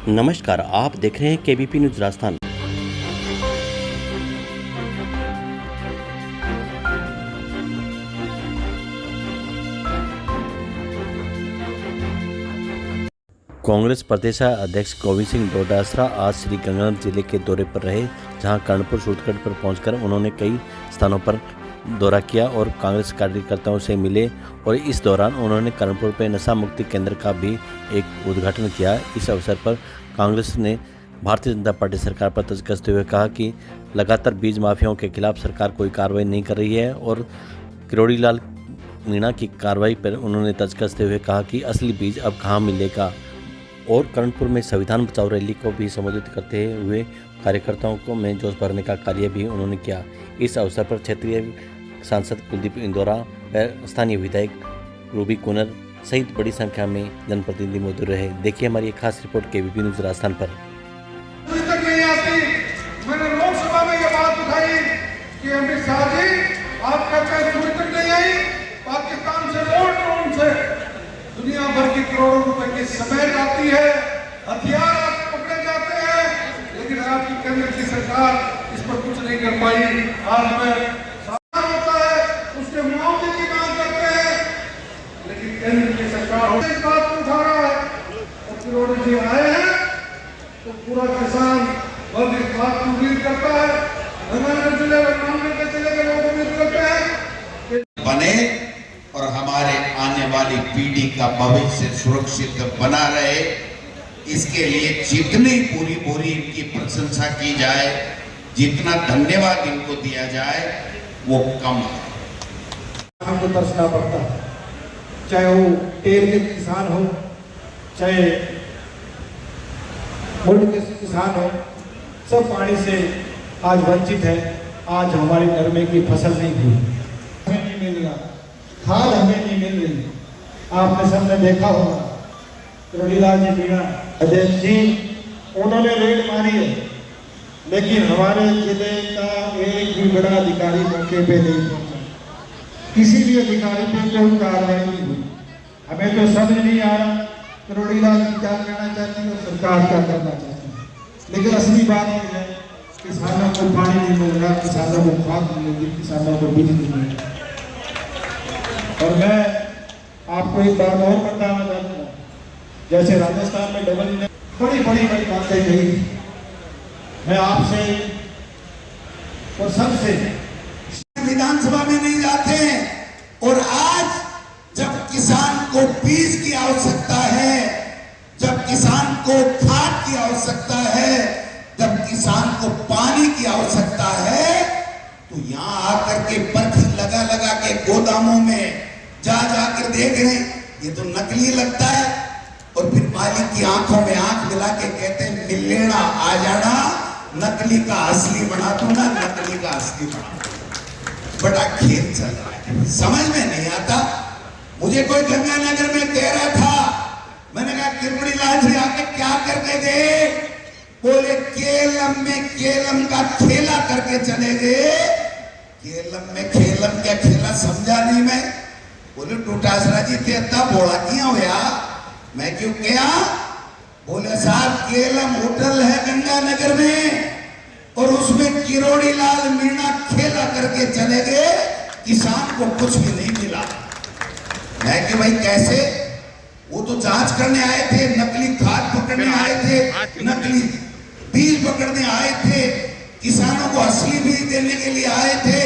नमस्कार, आप देख रहे हैं केबीपी न्यूज राजस्थान। कांग्रेस प्रदेश अध्यक्ष गोविंद सिंह डोटासरा आज श्री गंगानगर जिले के दौरे पर रहे, जहां कर्णपुर सूरतगढ़ पर पहुंचकर उन्होंने कई स्थानों पर दौरा किया और कांग्रेस कार्यकर्ताओं से मिले और इस दौरान उन्होंने कर्णपुर में नशा मुक्ति केंद्र का भी एक उद्घाटन किया। इस अवसर पर कांग्रेस ने भारतीय जनता पार्टी सरकार पर तंज कसते हुए कहा कि लगातार बीज माफियाओं के खिलाफ सरकार कोई कार्रवाई नहीं कर रही है और किरोड़ी लाल मीणा की कार्रवाई पर उन्होंने तंज कसते हुए कहा कि असली बीज अब कहाँ मिलेगा। और कर्णपुर में संविधान बचाओ रैली को भी संबोधित करते हुए कार्यकर्ताओं को में जोश भरने का कार्य भी उन्होंने किया। इस अवसर पर क्षेत्रीय सांसद कुलदीप इंदौरा व स्थानीय विधायक रूबी कुनर सहित बड़ी संख्या में जनप्रतिनिधि मौजूद रहे। देखिए हमारी एक खास रिपोर्ट केबीपी न्यूज राजस्थान पर। मैंने लोकसभा में ये बात उठाई कि अमित शाह जी आप कहते हैं दूर तक नहीं आई, पाकिस्तान से ड्रोन से दुनिया भर की करोड़ों रुपए की समेत आती है, हथियार आप पकड़े जाते हैं, लेकिन आपकी केंद्र की सरकार इस पर कुछ नहीं कर पाई। आज में होता है उसके मुआवजे की मांग करते हैं, लेकिन केंद्र की सरकार इस बात को उठा रहा है और किरोड़ी जी आए हैं तो पूरा किसान वर्ग इस बात को उम्मीद करता है, गंगानगर जिले में मामले जिले के लोग उम्मीद करते हैं बने और हमारे आने वाली पीढ़ी का भविष्य सुरक्षित बना रहे। इसके लिए जितनी पूरी इनकी प्रशंसा की जाए, जितना धन्यवाद इनको दिया जाए वो कम है। हमको तरसना पड़ता है, चाहे वो तेल के किसान हो, चाहे मुल्क के किसान हो, सब पानी से आज वंचित है। आज हमारी नरमे की फसल नहीं थी, हमें नहीं मिल रहा, खाद हमें नहीं मिल रही। आपने सबने देखा होगा किरोड़ी लाल जी मीणा अध्यक्ष जी, उन्होंने रेड मारी है, लेकिन हमारे जिले का एक भी बड़ा अधिकारी मौके पे नहीं पहुंचा, किसी भी अधिकारी पे कोई कार्रवाई नहीं हुई। हमें तो समझ नहीं आ रहा किरोड़ी लाल जी क्या कहना चाहती है और सरकार क्या करना चाहती है। लेकिन असली बात यह है किसानों को पानी नहीं मिल रहा, किसानों को खाद नहीं मिल रही, किसानों को बीज नहीं मिल रहा। और मैं आपको एक बात और बताना चाहता हूँ, जैसे राजस्थान में डबल ने बड़ी बातें कही, मैं आपसे और सबसे विधानसभा में नहीं जाते हैं और आज जब किसान को बीज की आवश्यकता है, जब किसान को खाद की आवश्यकता है, जब किसान को पानी की आवश्यकता है, तो यहाँ आकर के पर्ची लगा के गोदामों में जाकर देख रहे हैं ये तो नकली लगता है, और फिर मालिक की आंखों में आंख मिला के कहते हैं मिल लेना, आ जाना, नकली का असली बना दो ना, नकली का असली बना दो। बड़ा खेल चल रहा है, समझ में नहीं आता। मुझे कोई गंगानगर में कह रहा था, मैंने कहा किरोड़ी लाल जी आके क्या करके गए? बोले केलम में केलम का खेला करके चले गए। केलम में खेलम क्या खेला समझा नहीं मैं। बोले डोटासरा जी थे तब बोला क्यों होया? मैं क्यों गया? बोले साहब केलम होटल है गंगानगर में और उसमें किरोड़ी लाल मीणा खेला करके चले गए, किसान को कुछ भी नहीं मिला। मैं कि भाई कैसे? वो तो जांच करने आए थे, नकली खाद पकड़ने आए थे, नकली बीज पकड़ने आए थे, किसानों को असली बीज देने के लिए आए थे,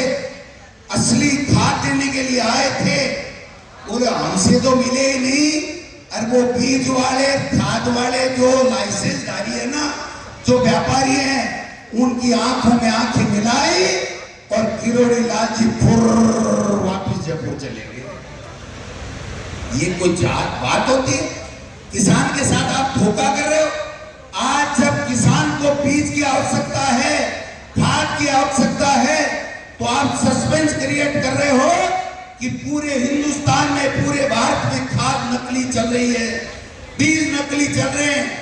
असली खाद देने के लिए आए थे। बोले हमसे तो मिले ही नहीं। और वो बीज वाले खाद वाले जो लाइसेंसधारी है ना, जो व्यापारी हैं, उनकी आंखों में आंखें मिलाई और किरोड़ी लाल जी फुर वापिस जयपुर चले गए। ये कोई बात होती है? किसान के साथ आप धोखा कर रहे हो। आज जब किसान को बीज की आवश्यकता है, खाद की आवश्यकता है, तो आप सस्पेंस क्रिएट कर रहे हो कि पूरे हिंदुस्तान में, पूरे भारत में खाद नकली चल रही है, बीज नकली चल रहे हैं।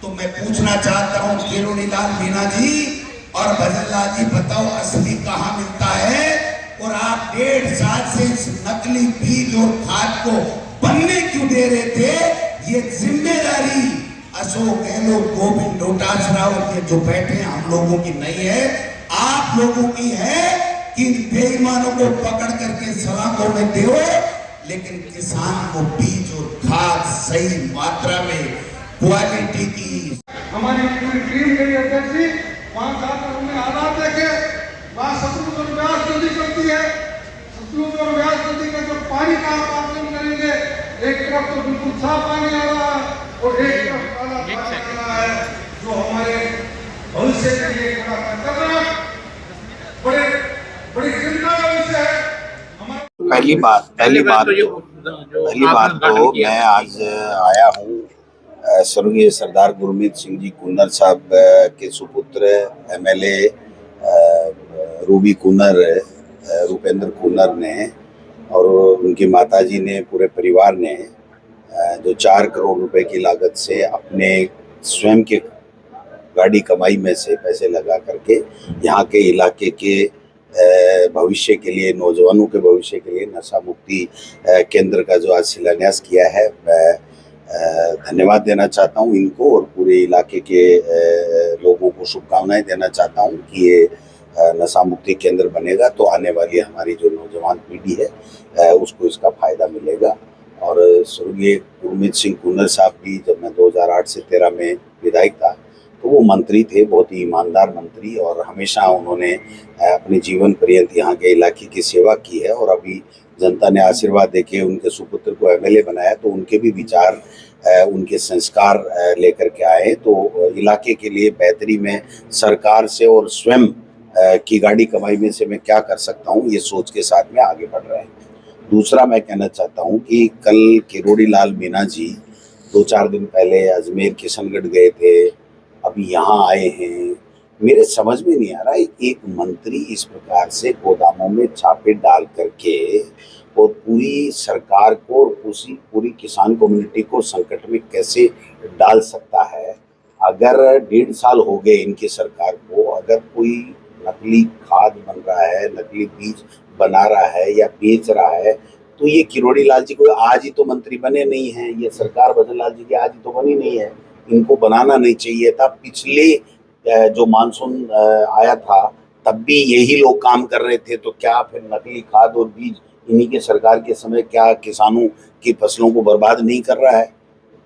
तो मैं पूछना चाहता हूं किरोड़ी लाल मीणा जी और भजन लाल जी, बताओ असली कहां मिलता है? और आप 1.5 साल से इस नकली बीज और खाद को बनने क्यों दे रहे थे? ये जिम्मेदारी अशोक गहलोत, गोविंद डोटासरा और ये जो बैठे हैं हम लोगों की नहीं है, आप लोगों की है कि इन बेईमानों को पकड़ करके सलाखों में दो, लेकिन किसान को बीज और खाद सही मात्रा में क्वालिटी की। हमारी पूरी टीम गई अध्यक्ष जी वहां जाकर हमने हालात देखे। वहां सतलुज और ब्यास नदी चलती है, सतलुज और ब्यास नदी का जो पानी का आप आकलन करेंगे, एक तरफ तो बिल्कुल साफ पानी आ रहा है और एक तरफ काला पानी आ रहा है, जो हमारे भविष्य के लिए बड़ा खतरनाक, बड़ी चिंता का विषय है। पहली बात तो मैं आज आया हूँ स्वर्गीय सरदार गुरमीत सिंह जी कुन्नर साहब के सुपुत्र एमएलए रूबी कुन्नर, रूपेंद्र कुन्नर ने और उनकी माताजी ने, पूरे परिवार ने जो 4 करोड़ रुपए की लागत से अपने स्वयं के गाड़ी कमाई में से पैसे लगा करके यहाँ के इलाके के भविष्य के लिए, नौजवानों के भविष्य के लिए नशा मुक्ति केंद्र का जो आज शिलान्यास किया है, मैं धन्यवाद देना चाहता हूं इनको और पूरे इलाके के लोगों को शुभकामनाएं देना चाहता हूं कि ये नशा मुक्ति केंद्र बनेगा तो आने वाली हमारी जो नौजवान पीढ़ी है उसको इसका फायदा मिलेगा। और स्वर्गीय गुरमीत सिंह कुन्नर साहब भी, जब मैं 2008 से 13 में विधायक था तो वो मंत्री थे, बहुत ही ईमानदार मंत्री, और हमेशा उन्होंने अपने जीवन पर्यंत यहाँ के इलाके की सेवा की है। और अभी जनता ने आशीर्वाद देके उनके सुपुत्र को एमएलए बनाया तो उनके भी विचार, उनके संस्कार लेकर के आए, तो इलाके के लिए बेहतरी में सरकार से और स्वयं की गाड़ी कमाई में से मैं क्या कर सकता हूँ, ये सोच के साथ में आगे बढ़ रहे हैं। दूसरा मैं कहना चाहता हूँ कि कल किरोड़ी लाल मीणा जी 2-4 दिन पहले अजमेर किशनगढ़ गए थे, अभी यहाँ आए हैं। मेरे समझ में नहीं आ रहा है एक मंत्री इस प्रकार से गोदामों में छापे डाल करके और पूरी सरकार को और पूरी किसान कम्युनिटी को संकट में कैसे डाल सकता है। अगर 1.5 साल हो गए इनकी सरकार को, अगर कोई नकली खाद बन रहा है, नकली बीज बना रहा है या बेच रहा है, तो ये किरोड़ी लाल जी को आज ही तो मंत्री बने नहीं हैं, ये सरकार भजन लाल जी की आज ही तो बनी नहीं है, इनको बनाना नहीं चाहिए था। पिछले जो मानसून आया था तब भी यही लोग काम कर रहे थे, तो क्या फिर नकली खाद और बीज इन्हीं के सरकार के समय क्या किसानों की फसलों को बर्बाद नहीं कर रहा है?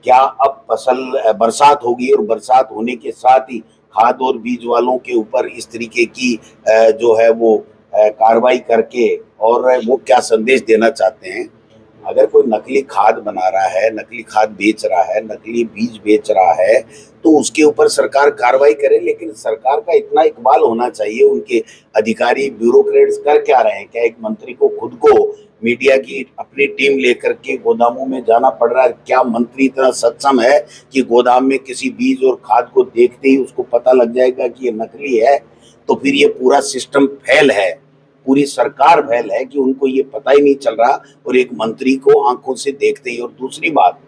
क्या अब फसल बरसात होगी और बरसात होने के साथ ही खाद और बीज वालों के ऊपर इस तरीके की जो है वो कार्रवाई करके, और वो क्या संदेश देना चाहते हैं? अगर कोई नकली खाद बना रहा है, नकली खाद बेच रहा है, नकली बीज बेच रहा है, तो उसके ऊपर सरकार कार्रवाई करे। लेकिन सरकार का इतना इकबाल होना चाहिए, उनके अधिकारी ब्यूरोक्रेट्स कर क्या रहे हैं? क्या एक मंत्री को खुद को मीडिया की अपनी टीम लेकर के गोदामों में जाना पड़ रहा है? क्या मंत्री इतना सक्षम है कि गोदाम में किसी बीज और खाद को देखते ही उसको पता लग जाएगा कि ये नकली है? तो फिर ये पूरा सिस्टम फेल है, पूरी सरकार फेल है कि उनको ये पता ही नहीं चल रहा, और एक मंत्री को आंखों से देखते ही। और दूसरी बात,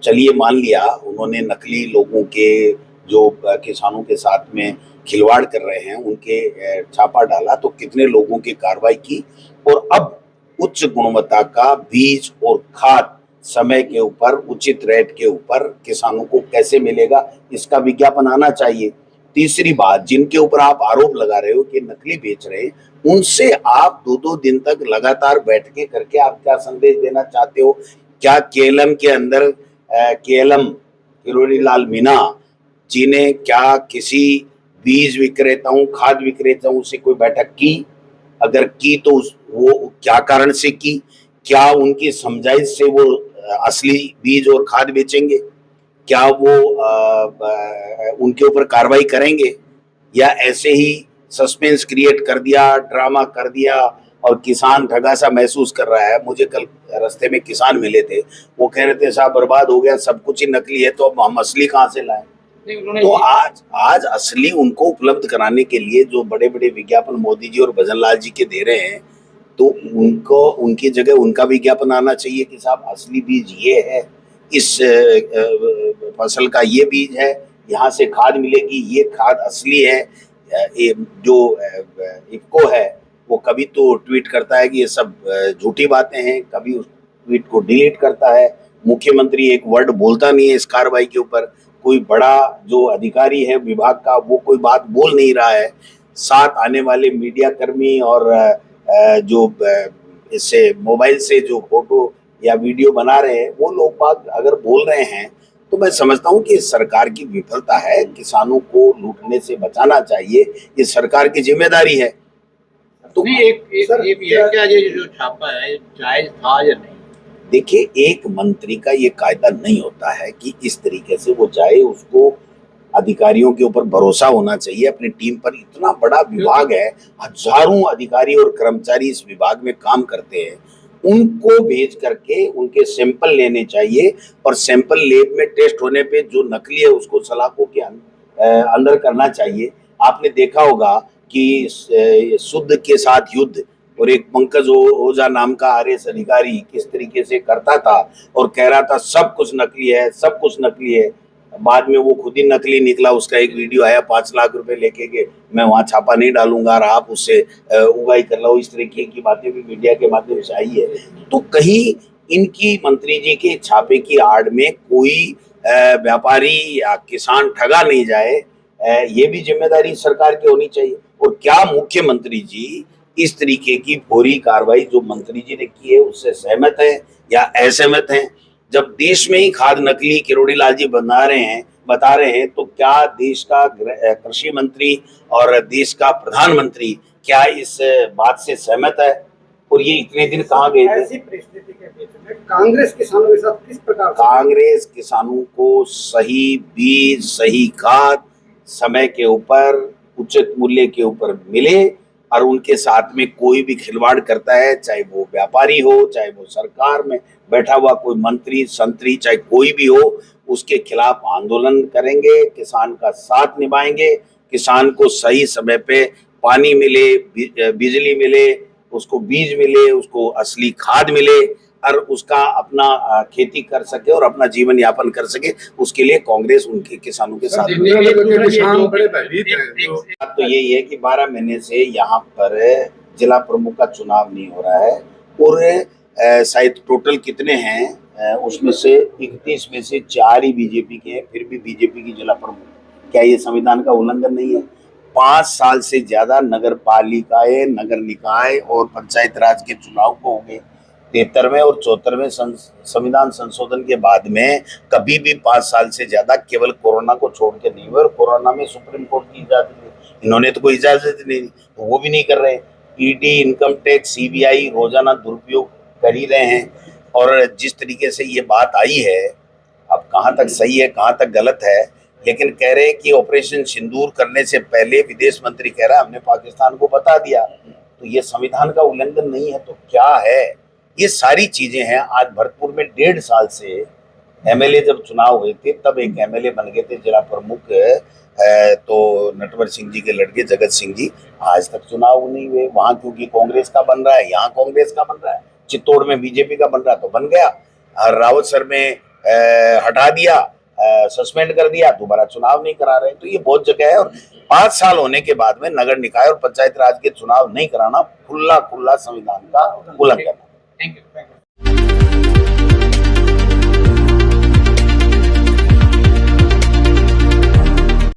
चलिए मान लिया उन्होंने नकली लोगों के जो किसानों के साथ में खिलवाड़ कर रहे हैं उनके छापा डाला, तो कितने लोगों की कार्रवाई की, और अब उच्च गुणवत्ता का बीज और खाद समय के ऊपर, उचित रेट के ऊपर किसानों को कैसे मिलेगा, इसका विज्ञापन आना चाहिए। तीसरी बात, जिनके ऊपर आप आरोप लगा रहे हो कि नकली बेच रहे हैं, उनसे आप 2-2 दिन तक लगातार बैठ के करके आप क्या संदेश देना चाहते हो? क्या केएलएम के अंदर केएलएम किरोड़ी लाल मीणा जी ने क्या किसी बीज विक्रेताओं, खाद विक्रेताओं से कोई बैठक की? अगर की तो वो क्या कारण से की? क्या उनकी समझाइश से वो असली बीज और खाद बेचेंगे? क्या वो उनके ऊपर कार्रवाई करेंगे, या ऐसे ही सस्पेंस क्रिएट कर दिया, ड्रामा कर दिया और किसान ठगा सा महसूस कर रहा है? मुझे कल रास्ते में किसान मिले थे, वो कह रहे थे साहब बर्बाद हो गया, सब कुछ ही नकली है, तो अब हम असली कहाँ से लाएं? तो आज असली उनको उपलब्ध कराने के लिए जो बड़े बड़े विज्ञापन मोदी जी और भजन लाल जी के दे रहे हैं, तो उनको उनकी जगह उनका विज्ञापन आना चाहिए कि साहब असली बीज ये है, इस फसल का ये बीज है, यहाँ से खाद मिलेगी, ये खाद असली है। जो इफको है वो कभी तो ट्वीट करता है कि ये सब झूठी बातें हैं, कभी उस ट्वीट को डिलीट करता है। मुख्यमंत्री एक वर्ड बोलता नहीं है इस कार्रवाई के ऊपर। कोई बड़ा जो अधिकारी है विभाग का वो कोई बात बोल नहीं रहा है। साथ आने वाले मीडिया कर्मी और जो इससे मोबाइल से जो फोटो या वीडियो बना रहे हैं वो लोग बात अगर बोल रहे हैं तो मैं समझता हूं कि सरकार की विफलता है। किसानों को लूटने से बचाना चाहिए, ये सरकार की जिम्मेदारी है। तो एक क्या ये जो छापा है जायज था या नहीं? देखिए, एक मंत्री का ये कायदा नहीं होता है कि इस तरीके से वो जाए। उसको अधिकारियों के ऊपर भरोसा होना चाहिए, अपनी टीम पर। इतना बड़ा विभाग है, हजारों अधिकारी और कर्मचारी इस विभाग में काम करते हैं, उनको भेज करके उनके सैंपल लेने चाहिए और सैंपल लेब में टेस्ट होने पे जो नकली है उसको सलाखों के अंदर करना चाहिए। आपने देखा होगा कि शुद्ध के साथ युद्ध और एक पंकज ओझा नाम का आरएएस अधिकारी किस तरीके से करता था और कह रहा था सब कुछ नकली है, सब कुछ नकली है। बाद में वो खुद ही नकली निकला। उसका एक वीडियो आया 5 लाख रुपए लेके के मैं वहां छापा नहीं डालूंगा और आप उससे उगाई कर लो। इस तरीके की बातें भी मीडिया के माध्यम से आई है। तो कहीं इनकी मंत्री जी के छापे की आड़ में कोई व्यापारी या किसान ठगा नहीं जाए, ये भी जिम्मेदारी सरकार की होनी चाहिए। और क्या मुख्यमंत्री जी इस तरीके की फौरी कार्रवाई जो मंत्री जी ने की है उससे सहमत है या असहमत हैं? जब देश में ही खाद नकली किरोड़ी लाल जी बता रहे हैं तो क्या देश का कृषि मंत्री और देश का प्रधानमंत्री क्या इस बात से सहमत है? और ये इतने दिन कहाँ गए थे? ऐसी परिस्थिति के बीच में कांग्रेस किसानों के साथ किस प्रकार? कांग्रेस किसानों को सही बीज, सही खाद समय के ऊपर, उचित मूल्य के ऊपर मिले और उनके साथ में कोई भी खिलवाड़ करता है, चाहे वो व्यापारी हो, चाहे वो सरकार में बैठा हुआ कोई मंत्री संतरी, चाहे कोई भी हो, उसके खिलाफ आंदोलन करेंगे, किसान का साथ निभाएंगे। किसान को सही समय पे पानी मिले, बिजली मिले, उसको बीज मिले, उसको असली खाद मिले और उसका अपना खेती कर सके और अपना जीवन यापन कर सके। उसके लिए कांग्रेस उनके किसानों के साथ। बात तो यही है कि 12 महीने से यहाँ पर जिला प्रमुख का चुनाव नहीं हो रहा है और शायद टोटल कितने हैं उसमें से 31 में से 4 ही बीजेपी के हैं, फिर भी बीजेपी की जिला प्रमुख। क्या ये संविधान का उल्लंघन नहीं है? 5 साल से ज्यादा नगर पालिकाएं, नगर निकाय और पंचायत राज के चुनाव को हो गए। 73वें और 74वें संविधान संशोधन के बाद में कभी भी 5 साल से ज्यादा केवल कोरोना को छोड़ के नहीं हुए। और कोरोना में सुप्रीम कोर्ट की इजाजत नहीं, इन्होंने तो कोई इजाजत नहीं दी, तो वो भी नहीं कर रहे। ईडी, इनकम टैक्स, सीबीआई रोजाना दुरुपयोग कर ही रहे हैं। और जिस तरीके से ये बात आई है, अब कहाँ तक सही है कहाँ तक गलत है, लेकिन कह रहे हैं कि ऑपरेशन सिंदूर करने से पहले विदेश मंत्री कह रहा है हमने पाकिस्तान को बता दिया। तो ये संविधान का उल्लंघन नहीं है तो क्या है? ये सारी चीजें हैं। आज भरतपुर में 1.5 साल से एमएलए जब चुनाव हुए थे तब एक एमएलए बन गए थे जिला प्रमुख, तो नटवर सिंह जी के लड़के जगत सिंह जी। आज तक चुनाव नहीं हुए वहां, क्योंकि कांग्रेस का बन रहा है, यहाँ कांग्रेस का बन रहा है। चित्तौड़ में बीजेपी का बन रहा तो बन गया, रावत सर में हटा दिया, सस्पेंड कर दिया, दोबारा चुनाव नहीं करा रहे। तो ये बहुत जगह है। और 5 साल होने के बाद में नगर निकाय और पंचायत राज के चुनाव नहीं कराना खुला संविधान का उल्लंघन है। Thank you.